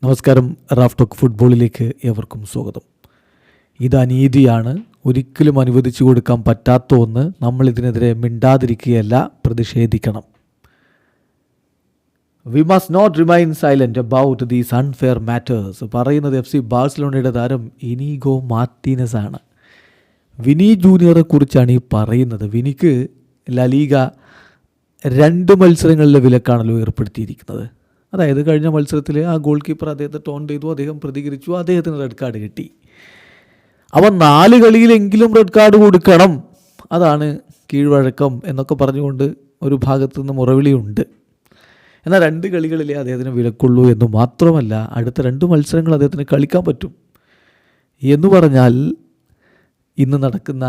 നമസ്കാരം. Raf talk ഫുട്ബോളിലേക്ക് ഏവർക്കും സ്വാഗതം. ഇത് അനീതിയാണ്, ഒരിക്കലും അനുവദിച്ചു കൊടുക്കാൻ പറ്റാത്ത ഒന്ന്. നമ്മൾ ഇതിനെതിരെ മിണ്ടാതിരിക്കുകയല്ല, പ്രതിഷേധിക്കണം. We must not remain silent about these unfair matters പറയുന്നത് FC ബാഴ്സലോണയുടെ താരം ഇനീഗോ മാർട്ടീനസ് ആണ്. വിനി ജൂനിയറെ കുറിച്ചാണ് ഈ പറയുന്നത്. വിനിക്ക് ലലീഗ 2 മത്സരങ്ങളിലെ വിലക്കാണല്ലോ ഏർപ്പെടുത്തിയിരിക്കുന്നത്. അതായത് കഴിഞ്ഞ മത്സരത്തിൽ ആ ഗോൾ കീപ്പർ അദ്ദേഹത്തെ ടോൺ ചെയ്തു, അദ്ദേഹം പ്രതികരിച്ചു, അദ്ദേഹത്തിന് റെഡ് കാർഡ് കിട്ടി. അവൻ 4 കളിയിലെങ്കിലും റെഡ് കാർഡ് കൊടുക്കണം, അതാണ് കീഴ്വഴക്കം എന്നൊക്കെ പറഞ്ഞുകൊണ്ട് ഒരു ഭാഗത്തു നിന്ന് മുറവിളിയുണ്ട്. എന്നാൽ 2 കളികളിലേ അദ്ദേഹത്തിന് വിലക്കുള്ളൂ എന്ന് മാത്രമല്ല, അടുത്ത 2 മത്സരങ്ങൾ അദ്ദേഹത്തിന് കളിക്കാൻ പറ്റും എന്ന് പറഞ്ഞാൽ ഇന്ന് നടക്കുന്ന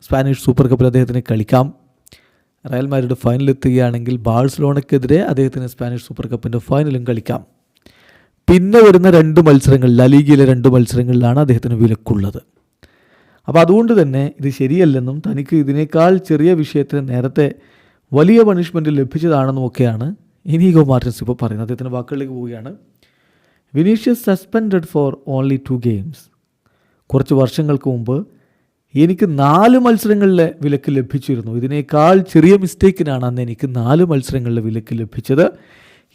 സ്പാനിഷ് സൂപ്പർ കപ്പിൽ അദ്ദേഹത്തിന് കളിക്കാം. റയൽ മാഡ്രിഡ് ഫൈനലെത്തുകയാണെങ്കിൽ ബാഴ്സലോണയ്ക്കെതിരെ അദ്ദേഹത്തിന് സ്പാനിഷ് സൂപ്പർ കപ്പിൻ്റെ ഫൈനലും കളിക്കാം. പിന്നെ വരുന്ന 2 മത്സരങ്ങൾ, ലലീഗയിലെ 2 മത്സരങ്ങളിലാണ് അദ്ദേഹത്തിന് വിലക്കുള്ളത്. അപ്പോൾ അതുകൊണ്ട് തന്നെ ഇത് ശരിയല്ലെന്നും തനിക്ക് ഇതിനേക്കാൾ ചെറിയ വിഷയത്തിന് നേരത്തെ വലിയ പണിഷ്മെൻറ്റ് ലഭിച്ചതാണെന്നും ഒക്കെയാണ് ഇനീഗോ മാർട്ടിൻസ് ഇപ്പോൾ പറയുന്നത്. അദ്ദേഹത്തിൻ്റെ വാക്കുകളിലേക്ക് പോവുകയാണ്. Vinicius suspended for only 2 games. കുറച്ച് വർഷങ്ങൾക്ക് മുമ്പ് എനിക്ക് 4 മത്സരങ്ങളിലെ വിലക്ക് ലഭിച്ചിരുന്നു. ഇതിനേക്കാൾ ചെറിയ മിസ്റ്റേക്കിനാണ് അന്ന് എനിക്ക് 4 മത്സരങ്ങളിലെ വിലക്ക് ലഭിച്ചത്.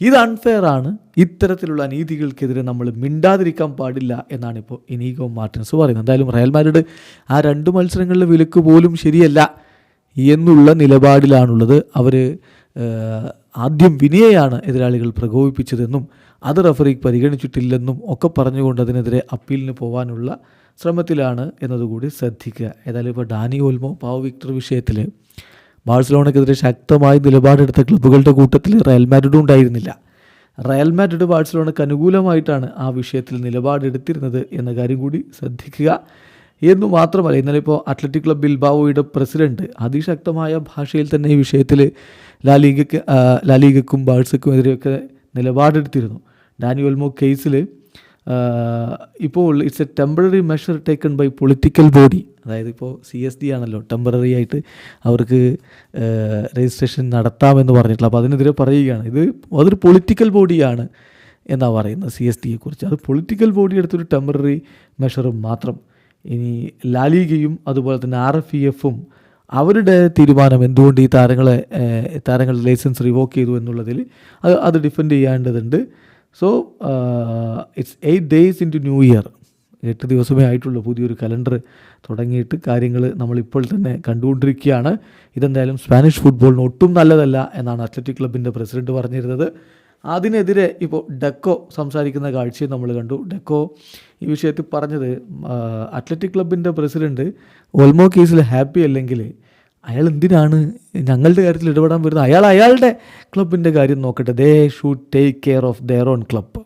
ഇത് അൺഫെയർ ആണ്. ഇത്തരത്തിലുള്ള അനീതികൾക്കെതിരെ നമ്മൾ മിണ്ടാതിരിക്കാൻ പാടില്ല എന്നാണ് ഇപ്പോൾ ഇനീഗോ മാർട്ടിൻസ് പറയുന്നത്. എന്തായാലും റയൽ മാഡ്രിഡ് ആ 2 മത്സരങ്ങളിലെ വിലക്ക് പോലും ശരിയല്ല എന്നുള്ള നിലപാടിലാണുള്ളത്. അവർ ആദ്യം വിനിയെയാണ് എതിരാളികൾ പ്രകോപിപ്പിച്ചതെന്നും അത് റഫറിക്ക് പരിഗണിച്ചിട്ടില്ലെന്നും ഒക്കെ പറഞ്ഞുകൊണ്ട് അതിനെതിരെ അപ്പീലിന് പോകാനുള്ള ശ്രമത്തിലാണ് എന്നതുകൂടി ശ്രദ്ധിക്കുക. ഏതായാലും ഇപ്പോൾ ഡാനി ഓൽമോ, പാവോ വിക്ടർ വിഷയത്തിൽ ബാഴ്സലോണയ്ക്കെതിരെ ശക്തമായി നിലപാടെടുത്ത ക്ലബ്ബുകളുടെ കൂട്ടത്തിൽ റയൽ മാഡ്രിഡും ഉണ്ടായിരുന്നില്ല. റയൽ മാഡ്രിഡ് ബാഴ്സലോണയ്ക്ക് അനുകൂലമായിട്ടാണ് ആ വിഷയത്തിൽ നിലപാടെടുത്തിരുന്നത് എന്ന കാര്യം കൂടി ശ്രദ്ധിക്കുക. എന്നു മാത്രമല്ല, ഇന്നലെ ഇപ്പോൾ അത്ലറ്റിക് ക്ലബ് ബിൽബാവോയുടെ പ്രസിഡന്റ് അതിശക്തമായ ഭാഷയിൽ തന്നെ ഈ വിഷയത്തിൽ ലാലീഗയ്ക്കും ബാഴ്സയ്ക്കും എതിരെയൊക്കെ നിലപാടെടുത്തിരുന്നു. ഡാനി ഓൽമോ കേസിൽ ഇപ്പോൾ it's a temporary measure taken by political body. അതായത് ഇപ്പോൾ CSD ആണല്ലോ ടെമ്പററി ആയിട്ട് അവർക്ക് രജിസ്ട്രേഷൻ നടത്താമെന്ന് പറഞ്ഞിട്ടുള്ള. അപ്പോൾ അതിനെതിരെ പറയുകയാണ് അതൊരു പൊളിറ്റിക്കൽ ബോഡിയാണ് എന്നാണ് പറയുന്നത് CSDയെക്കുറിച്ച്. അത് പൊളിറ്റിക്കൽ ബോഡി എടുത്തൊരു ടെമ്പററി മെഷറും മാത്രം. ഇനി ലാലീഗയും അതുപോലെ തന്നെ RFEFും അവരുടെ തീരുമാനം എന്തുകൊണ്ട് ഈ താരങ്ങളുടെ ലൈസൻസ് റിവോക്ക് ചെയ്തു എന്നുള്ളതിൽ അത് ഡിഫെൻഡ് ചെയ്യേണ്ടതുണ്ട്. So it's 8 days into new year. 8 ദിവസമേ ആയിട്ടുള്ളൂ പുതിയൊരു കലണ്ടർ തുടങ്ങിയിട്ട്. കാര്യങ്ങൾ നമ്മളിപ്പോൾ തന്നെ കണ്ടുകൊണ്ടിരിക്കുകയാണ്. ഇതെന്തായാലും സ്പാനിഷ് ഫുട്ബോളിന് ഒട്ടും നല്ലതല്ല എന്നാണ് അത്ലറ്റിക് ക്ലബിൻ്റെ പ്രസിഡന്റ് പറഞ്ഞിരുന്നത്. അതിനെതിരെ ഇപ്പോൾ ഡെക്കോ സംസാരിക്കുന്ന കാഴ്ചയും നമ്മൾ കണ്ടു. ഡെക്കോ ഈ വിഷയത്തിൽ പറഞ്ഞത്, അത്ലറ്റിക് ക്ലബിൻ്റെ പ്രസിഡന്റ് ഓൽമോ കേസിൽ ഹാപ്പി അല്ലെങ്കിൽ അയാൾ എന്തിനാണ് ഞങ്ങളുടെ കാര്യത്തിൽ ഇടപെടാൻ വരുന്നത്? അയാളുടെ ക്ലബിൻ്റെ കാര്യം നോക്കട്ടെ. They should take care of their own club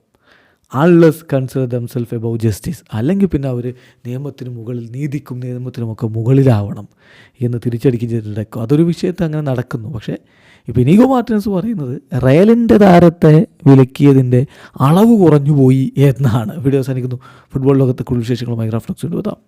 unless consider themself about justice. അല്ലെങ്കിൽ പിന്നെ അവർ നിയമത്തിന് മുകളിൽ, നീതിക്കും നിയമത്തിനുമൊക്കെ മുകളിലാവണം എന്ന് തിരിച്ചടിക്കുന്ന ഡെക്കോ. അതൊരു വിഷയത്തിൽ അങ്ങനെ നടക്കുന്നു. പക്ഷേ ഇപ്പോൾ ഇനീഗോ മാർട്ടിൻസ് പറയുന്നത് റയലിൻ്റെ താരത്തെ വിലക്കിയതിൻ്റെ അളവ് കുറഞ്ഞു പോയി എന്നാണ്. വീഡിയോ അവസാനിക്കുന്നു. ഫുട്ബോൾ ലോകത്തെ കൂടുതൽ വിശേഷങ്ങളുമായി റാഫ് ടോക്സ് കൊണ്ടുവരാം.